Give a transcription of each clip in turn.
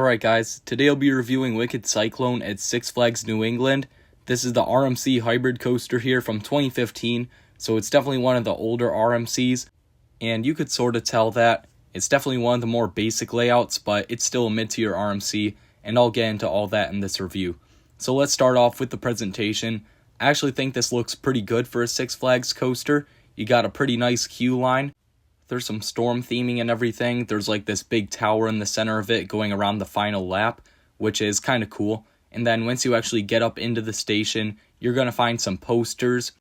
Alright guys, today I'll be reviewing Wicked Cyclone at Six Flags New England. This is the RMC hybrid coaster here from 2015, so it's definitely one of the older RMCs, and you could sort of tell that. It's definitely one of the more basic layouts, but it's still a mid-tier RMC, and I'll get into all that in this review. So let's start off with the presentation. I actually think this looks pretty good for a Six Flags coaster. You got a pretty nice queue line. There's some storm theming and everything. There's like this big tower in the center of it going around the final lap, which is kind of cool. And then once you actually get up into the station, you're going to find some posters.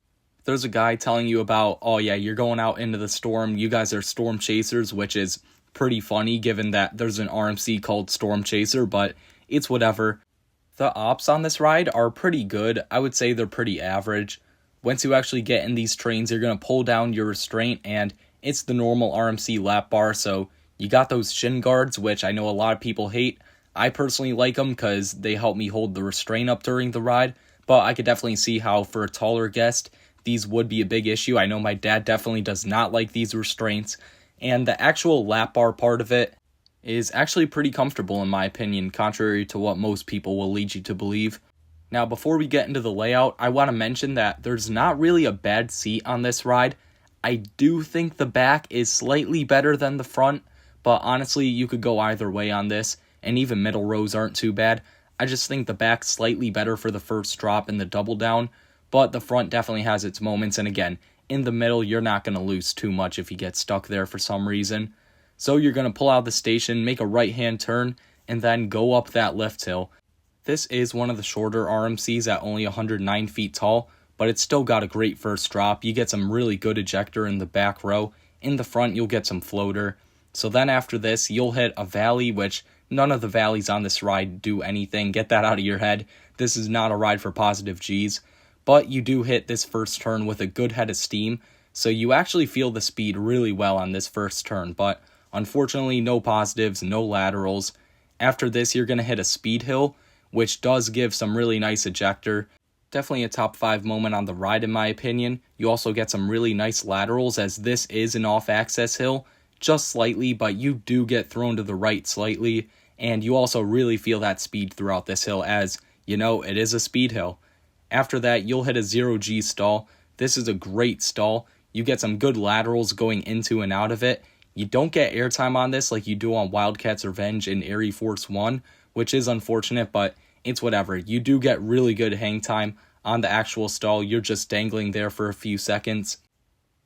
There's a guy telling you about, oh yeah, you're going out into the storm. You guys are storm chasers, which is pretty funny given that there's an RMC called Storm Chaser, but it's whatever. The ops on this ride are pretty good. I would say they're pretty average. Once you actually get in these trains, you're going to pull down your restraint, and it's the normal RMC lap bar, so you got those shin guards, which I know a lot of people hate. I personally like them because they help me hold the restraint up during the ride, but I could definitely see how for a taller guest, these would be a big issue. I know my dad definitely does not like these restraints, and the actual lap bar part of it is actually pretty comfortable in my opinion, contrary to what most people will lead you to believe. Now, before we get into the layout, I want to mention that there's not really a bad seat on this ride. I do think the back is slightly better than the front, but honestly, you could go either way on this, and even middle rows aren't too bad. I just think the back's slightly better for the first drop and the double down, but the front definitely has its moments, and again, in the middle, you're not going to lose too much if you get stuck there for some reason. So you're going to pull out of the station, make a right-hand turn, and then go up that lift hill. This is one of the shorter RMCs at only 109 feet tall, but it's still got a great first drop. You get some really good ejector in the back row. In the front, you'll get some floater. So then after this, you'll hit a valley, which none of the valleys on this ride do anything. Get that out of your head. This is not a ride for positive G's. But you do hit this first turn with a good head of steam, so you actually feel the speed really well on this first turn. But unfortunately, no positives, no laterals. After this, you're going to hit a speed hill, which does give some really nice ejector. Definitely a top 5 moment on the ride in my opinion. You also get some really nice laterals as this is an off-axis hill, just slightly, but you do get thrown to the right slightly, and you also really feel that speed throughout this hill as, you know, it is a speed hill. After that, you'll hit a 0G stall. This is a great stall. You get some good laterals going into and out of it. You don't get airtime on this like you do on Wildcat's Revenge in Airy Force 1, which is unfortunate, but it's whatever. You do get really good hang time on the actual stall. You're just dangling there for a few seconds.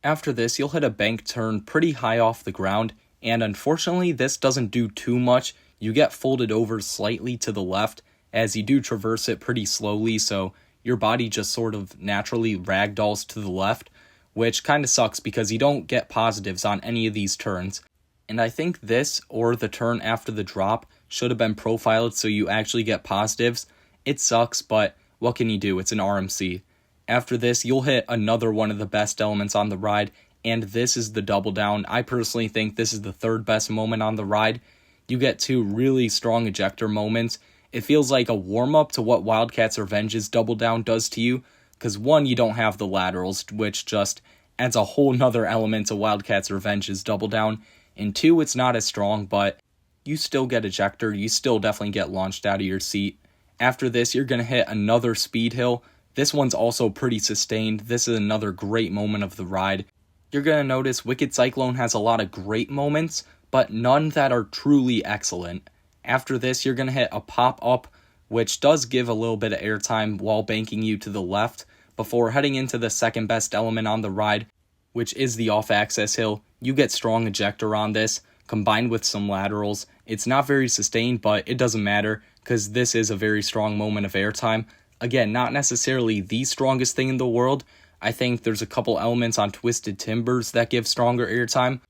After this, you'll hit a bank turn pretty high off the ground, and unfortunately, this doesn't do too much. You get folded over slightly to the left as you do traverse it pretty slowly, so your body just sort of naturally ragdolls to the left, which kind of sucks because you don't get positives on any of these turns. And I think this, or the turn after the drop, should have been profiled so you actually get positives. It sucks, but what can you do? It's an RMC. After this, you'll hit another one of the best elements on the ride, and this is the double down. I personally think this is the third best moment on the ride. You get 2 really strong ejector moments. It feels like a warm-up to what Wildcat's Revenge's double down does to you, because 1, you don't have the laterals, which just adds a whole nother element to Wildcat's Revenge's double down, and 2, it's not as strong, but you still get ejector. You still definitely get launched out of your seat. After this, you're going to hit another speed hill. This one's also pretty sustained. This is another great moment of the ride. You're going to notice Wicked Cyclone has a lot of great moments, but none that are truly excellent. After this, you're going to hit a pop-up, which does give a little bit of airtime while banking you to the left, before heading into the second best element on the ride, which is the off-axis hill. You get strong ejector on this, combined with some laterals. It's not very sustained, but it doesn't matter, because this is a very strong moment of airtime. Again, not necessarily the strongest thing in the world. I think there's a couple elements on Twisted Timbers that give stronger airtime,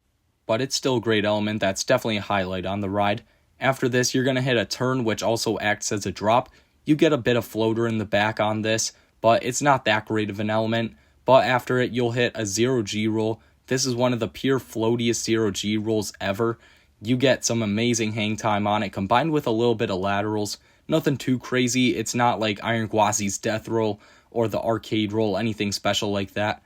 but it's still a great element that's definitely a highlight on the ride. After this, you're going to hit a turn, which also acts as a drop. You get a bit of floater in the back on this, but it's not that great of an element. But after it, you'll hit a 0G roll. This is one of the pure floatiest 0G rolls ever. You get some amazing hang time on it, combined with a little bit of laterals. Nothing too crazy. It's not like Iron Gwazi's death roll or the arcade roll, anything special like that.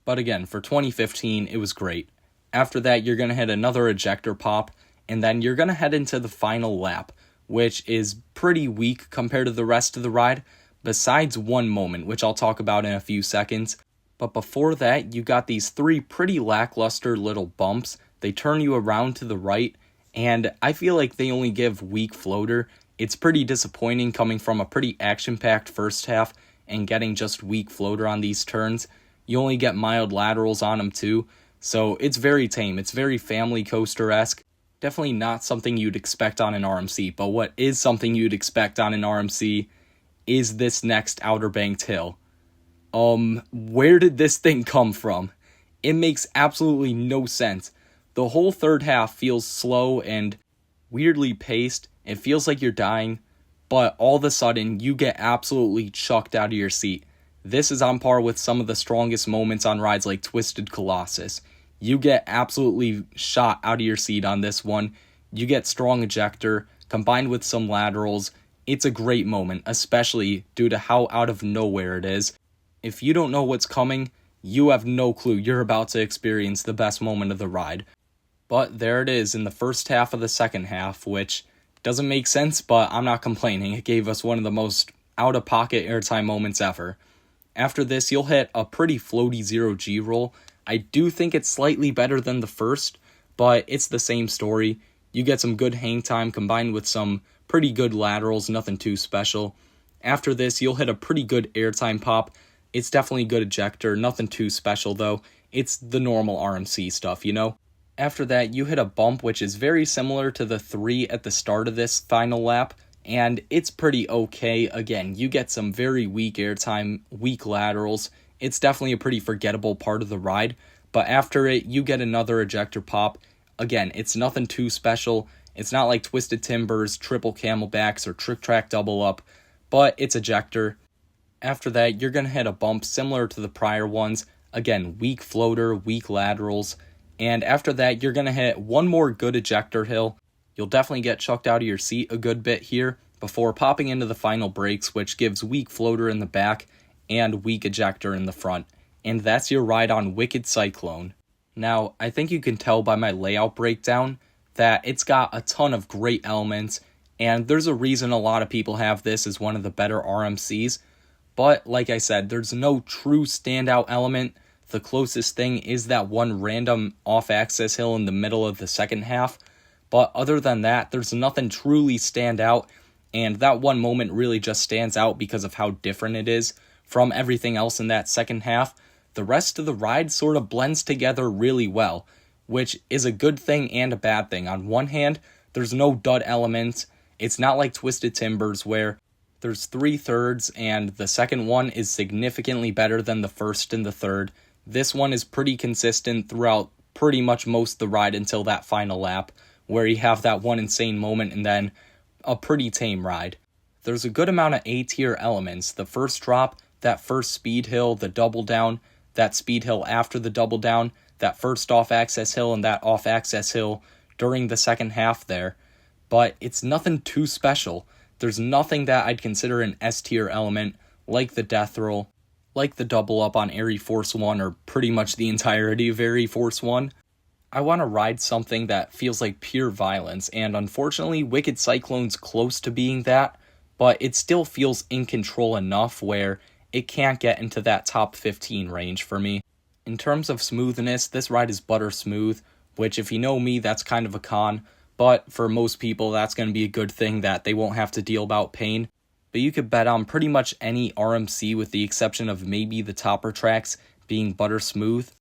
But again, for 2015, it was great. After that, you're going to hit another ejector pop, and then you're going to head into the final lap, which is pretty weak compared to the rest of the ride, besides one moment, which I'll talk about in a few seconds. But before that, you got these 3 pretty lackluster little bumps. They turn you around to the right, and I feel like they only give weak floater. It's pretty disappointing coming from a pretty action-packed first half and getting just weak floater on these turns. You only get mild laterals on them too, so it's very tame. It's very family coaster-esque. Definitely not something you'd expect on an RMC, but what is something you'd expect on an RMC is this next Outer Banked hill. Where did this thing come from? It makes absolutely no sense. The whole third half feels slow and weirdly paced. It feels like you're dying, but all of a sudden you get absolutely chucked out of your seat. This is on par with some of the strongest moments on rides like Twisted Colossus. You get absolutely shot out of your seat on this one. You get strong ejector combined with some laterals. It's a great moment, especially due to how out of nowhere it is. If you don't know what's coming, you have no clue you're about to experience the best moment of the ride. But there it is in the first half of the second half, which doesn't make sense, but I'm not complaining. It gave us one of the most out-of-pocket airtime moments ever. After this, you'll hit a pretty floaty 0G roll. I do think it's slightly better than the first, but it's the same story. You get some good hang time combined with some pretty good laterals, nothing too special. After this, you'll hit a pretty good airtime pop. It's definitely good ejector, nothing too special though. It's the normal RMC stuff, you know? After that, you hit a bump which is very similar to the 3 at the start of this final lap, and it's pretty okay. Again, you get some very weak airtime, weak laterals. It's definitely a pretty forgettable part of the ride, but after it, you get another ejector pop. Again, it's nothing too special. It's not like Twisted Timbers, Triple Camelbacks, or Trick Track Double Up, but it's ejector. After that, you're going to hit a bump similar to the prior ones. Again, weak floater, weak laterals. And after that, you're going to hit one more good ejector hill. You'll definitely get chucked out of your seat a good bit here before popping into the final brakes, which gives weak floater in the back and weak ejector in the front. And that's your ride on Wicked Cyclone. Now, I think you can tell by my layout breakdown that it's got a ton of great elements, and there's a reason a lot of people have this as one of the better RMCs. But, like I said, there's no true standout element. The closest thing is that one random off-axis hill in the middle of the second half. But other than that, there's nothing truly stand out. And that one moment really just stands out because of how different it is from everything else in that second half. The rest of the ride sort of blends together really well, which is a good thing and a bad thing. On one hand, there's no dud elements. It's not like Twisted Timbers where there's 3/3 and the second one is significantly better than the first and the third. This one is pretty consistent throughout pretty much most of the ride until that final lap, where you have that one insane moment and then a pretty tame ride. There's a good amount of A-tier elements. The first drop, that first speed hill, the double down, that speed hill after the double down, that first off-axis hill, and that off-axis hill during the second half there. But it's nothing too special. There's nothing that I'd consider an S-tier element, like the death roll, like the double up on Air Force 1, or pretty much the entirety of Air Force 1. I want to ride something that feels like pure violence, and unfortunately, Wicked Cyclone's close to being that, but it still feels in control enough where it can't get into that top 15 range for me. In terms of smoothness, this ride is butter smooth, which if you know me, that's kind of a con. But for most people, that's going to be a good thing that they won't have to deal about pain. But you could bet on pretty much any RMC with the exception of maybe the topper tracks being butter smooth.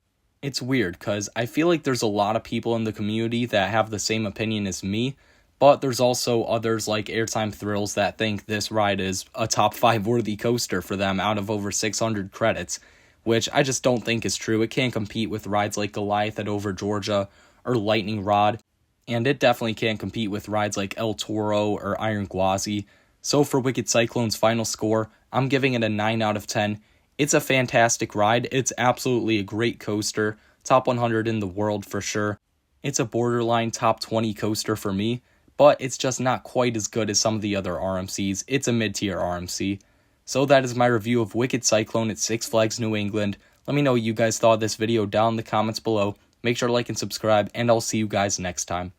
It's weird because I feel like there's a lot of people in the community that have the same opinion as me, but there's also others like Airtime Thrills that think this ride is a top 5 worthy coaster for them out of over 600 credits, which I just don't think is true. It can't compete with rides like Goliath at Over Georgia or Lightning Rod. And it definitely can't compete with rides like El Toro or Iron Gwazi. So for Wicked Cyclone's final score, I'm giving it a 9 out of 10. It's a fantastic ride. It's absolutely a great coaster. Top 100 in the world for sure. It's a borderline top 20 coaster for me, but it's just not quite as good as some of the other RMCs. It's a mid-tier RMC. So that is my review of Wicked Cyclone at Six Flags New England. Let me know what you guys thought of this video down in the comments below. Make sure to like and subscribe, and I'll see you guys next time.